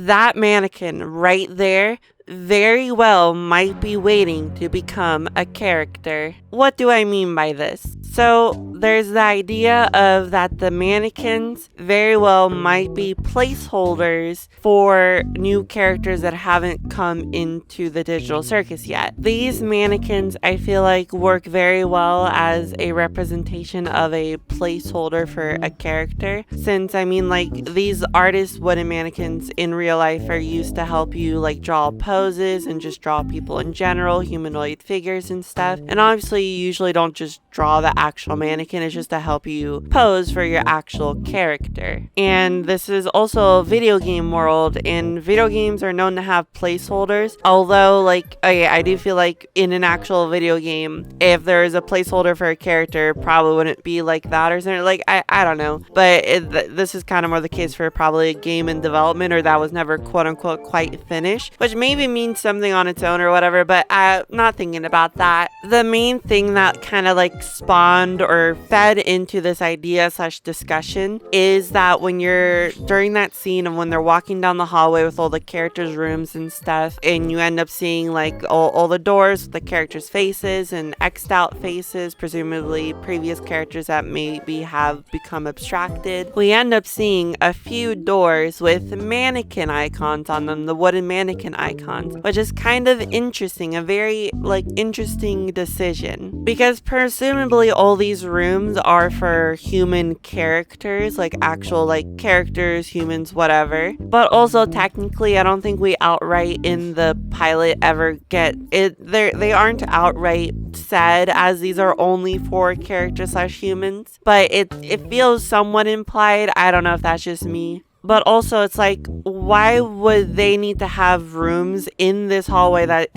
that mannequin right there very well might be waiting to become a character. What do I mean by this? So there's the idea of that the mannequins very well might be placeholders for new characters that haven't come into the digital circus yet. These mannequins, I feel like, work very well as a representation of a placeholder for a character, since I mean, like, these artist wooden mannequins in real life are used to help you like draw poses and just draw people in general, humanoid figures and stuff. And obviously you usually don't just draw the actual mannequin, it's just to help you pose for your actual character. And this is also a video game world, and video games are known to have placeholders, although like, okay, I do feel like in an actual video game, if there is a placeholder for a character, probably wouldn't be like that or something. Like, I don't know, but this is kind of more the case for probably a game in development, or that was never quote unquote quite finished, which maybe means something on its own or whatever, but I'm not thinking about that. The main thing that kind of like spawned or fed into this idea slash discussion is that when you're during that scene of when they're walking down the hallway with all the characters' rooms and stuff, and you end up seeing like all the doors with the characters' faces and X'd out faces, presumably previous characters that maybe have become abstracted, we end up seeing a few doors with mannequin icons on them, the wooden mannequin icons, which is kind of interesting, a very like interesting decision, because presumably all these rooms are for human characters, like actual like characters, humans, whatever. But also technically I don't think we outright in the pilot ever get it, they aren't outright said as these are only for characters slash humans, but it feels somewhat implied. I don't know if that's just me. But also it's like, why would they need to have rooms in this hallway that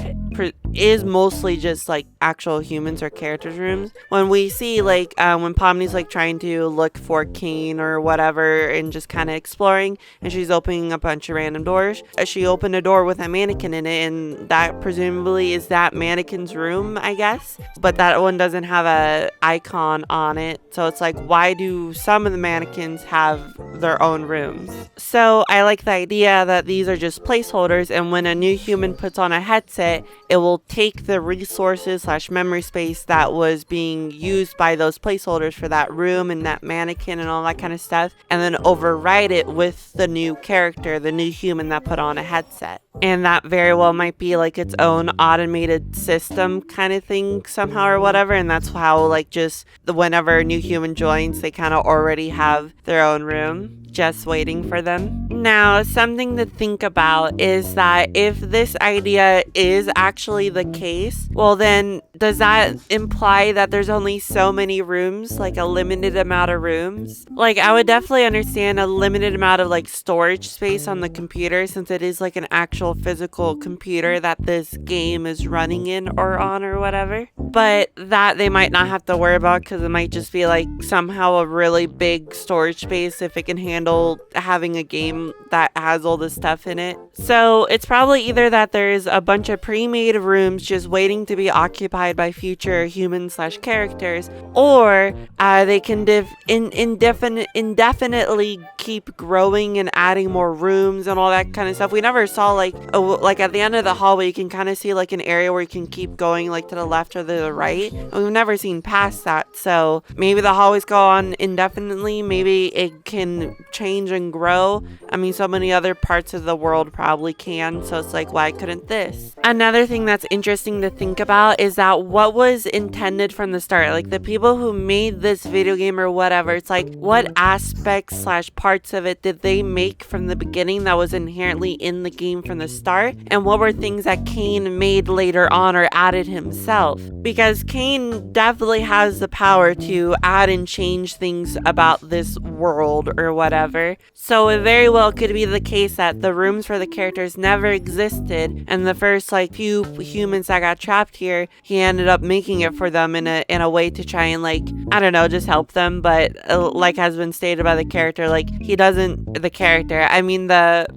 is mostly just like actual humans or characters rooms, when we see like when Pomni's like trying to look for Cain or whatever and just kind of exploring, and she's opening a bunch of random doors. She opened a door with a mannequin in it, and that presumably is that mannequin's room, I guess, but that one doesn't have a icon on it. So it's like, why do some of the mannequins have their own rooms? So I like the idea that these are just placeholders, and when a new human puts on a headset, it will take the resources slash memory space that was being used by those placeholders for that room and that mannequin and all that kind of stuff, and then override it with the new character, the new human that put on a headset. And that very well might be like its own automated system kind of thing somehow or whatever, and that's how like just whenever a new human joins, they kind of already have their own room just waiting for them. Now, something to think about is that if this idea is actually the case, well then does that imply that there's only so many rooms, like a limited amount of rooms? Like, I would definitely understand a limited amount of like storage space on the computer, since it is like an actual physical computer that this game is running in or on or whatever, but that they might not have to worry about, because it might just be like somehow a really big storage space if it can handle having a game that has all this stuff in it. So it's probably either that there's a bunch of pre-made rooms just waiting to be occupied by future humans slash characters, or they can indefinitely keep growing and adding more rooms and all that kind of stuff. We never saw like at the end of the hallway you can kind of see like an area where you can keep going like to the left or to the right, and we've never seen past that. So maybe the hallways go on indefinitely, maybe it can change and grow. I mean, so many other parts of the world probably can, so it's like, why couldn't this? Another thing that's interesting to think about is that what was intended from the start, like the people who made this video game or whatever, it's like, what aspects slash parts of it did they make from the beginning that was inherently in the game from the start, and what were things that Cain made later on or added himself? Because Cain definitely has the power to add and change things about this world or whatever, so it very well could be the case that the rooms for the characters never existed, and the first like few humans that got trapped here, he ended up making it for them in a way to try and like, I don't know, just help them. But like has been stated by the character, like he doesn't, the character, I mean the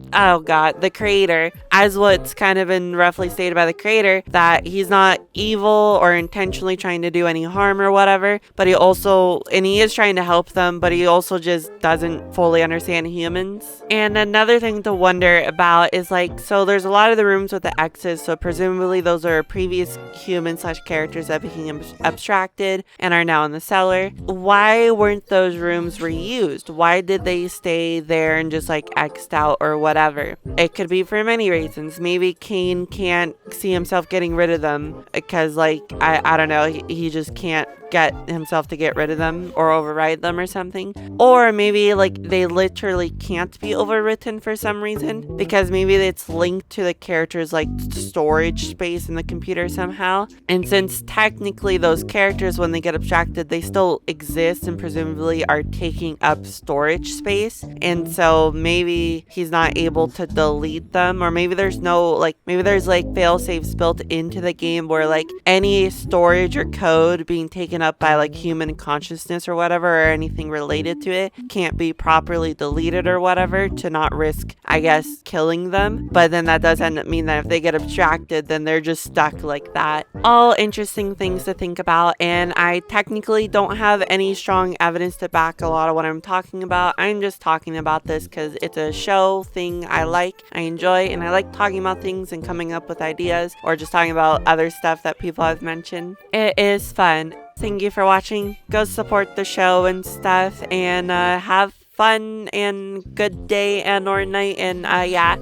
creator, as what's kind of been roughly stated by the creator, that he's not evil or intentionally trying to do any harm or whatever, but he also, and he is trying to help them, but he also just doesn't fully understand humans. And another thing to wonder about about is like, so there's a lot of the rooms with the X's, so presumably those are previous human/characters that became abstracted and are now in the cellar. Why weren't those rooms reused? Why did they stay there and just like X'd out or whatever? It could be for many reasons. Maybe Cain can't see himself getting rid of them because like, I don't know, he just can't get himself to get rid of them or override them or something. Or maybe like they literally can't be overwritten for some reason because maybe it's linked to the character's like storage space in the computer somehow. And since technically those characters, when they get abstracted, they still exist and presumably are taking up storage space, and so maybe he's not able to delete them, or maybe there's no like, maybe there's like fail safes built into the game where like any storage or code being taken up by like human consciousness or whatever, or anything related to it, can't be properly deleted or whatever to not risk, I guess, killing them. But then that doesn't mean that if they get abstracted, then they're just stuck like that. All interesting things to think about, and I technically don't have any strong evidence to back a lot of what I'm talking about. I'm just talking about this because it's a show thing I like, I enjoy, and I like talking about things and coming up with ideas, or just talking about other stuff that people have mentioned. It is fun. Thank you for watching. Go support the show and stuff, and have fun and good day and or night, and yeah,